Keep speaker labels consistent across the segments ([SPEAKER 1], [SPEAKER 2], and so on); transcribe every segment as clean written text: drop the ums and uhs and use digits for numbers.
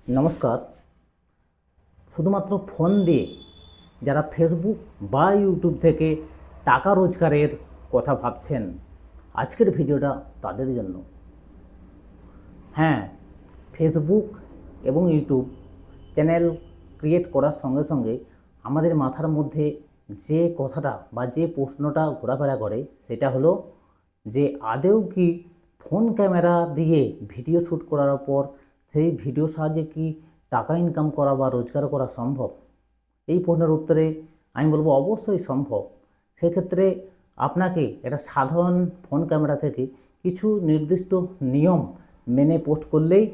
[SPEAKER 1] নমস্কার। শুধুমাত্র ফোন দিয়ে যারা ফেসবুক বা ইউটিউব থেকে টাকা রোজগারের কথা ভাবছেন, আজকের ভিডিওটা তাদের জন্য। হ্যাঁ, ফেসবুক এবং ইউটিউব চ্যানেল ক্রিয়েট করার সঙ্গে সঙ্গে আমাদের মাথার মধ্যে যে কথাটা বা যে প্রশ্নটা ঘোরাফেরা করে সেটা হলো যে আদৌ কি ফোন ক্যামেরা দিয়ে ভিডিও শ্যুট করার পর সেই ভিডিওর সাহায্যে কি টাকা ইনকাম করা বা রোজগার করা সম্ভব? এই প্রশ্নের উত্তরে আমি বলবো অবশ্যই সম্ভব। সেক্ষেত্রে আপনাকে একটা সাধারণ ফোন ক্যামেরা থেকে কিছু নির্দিষ্ট নিয়ম মেনে পোস্ট করলেই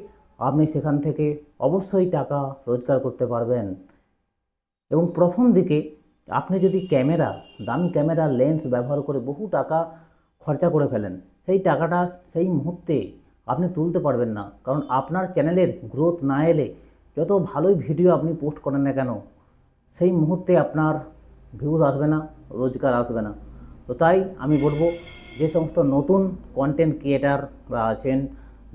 [SPEAKER 1] আপনি সেখান থেকে অবশ্যই টাকা রোজগার করতে পারবেন। এবং প্রথম দিকে আপনি যদি দামি ক্যামেরা লেন্স ব্যবহার করে বহু টাকা খরচা করে ফেলেন, সেই টাকাটা সেই মুহূর্তে আপনি তুলতে পারবেন না। কারণ আপনার চ্যানেলের গ্রোথ না এলে যত ভালোই ভিডিও আপনি পোস্ট করেন না কেন, সেই মুহূর্তে আপনার ভিউজ আসবে না, রোজগার আসবে না। তো তাই আমি বলবো, যে সমস্ত নতুন কন্টেন্ট ক্রিয়েটাররা আছেন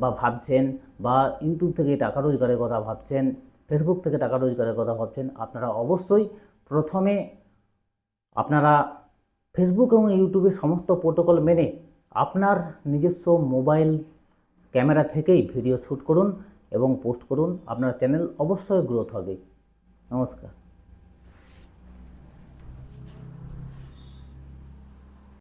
[SPEAKER 1] বা ভাবছেন, বা ইউটিউব থেকে টাকা রোজগারের কথা ভাবছেন, ফেসবুক থেকে টাকা রোজগারের কথা ভাবছেন, আপনারা অবশ্যই প্রথমে আপনারা ফেসবুক এবং ইউটিউবের সমস্ত প্রোটোকল মেনে আপনার নিজস্ব মোবাইল ক্যামেরা থেকেই ভিডিও শ্যুট করুন এবং পোস্ট করুন। আপনার চ্যানেল অবশ্যই গ্রোথ হবে। নমস্কার।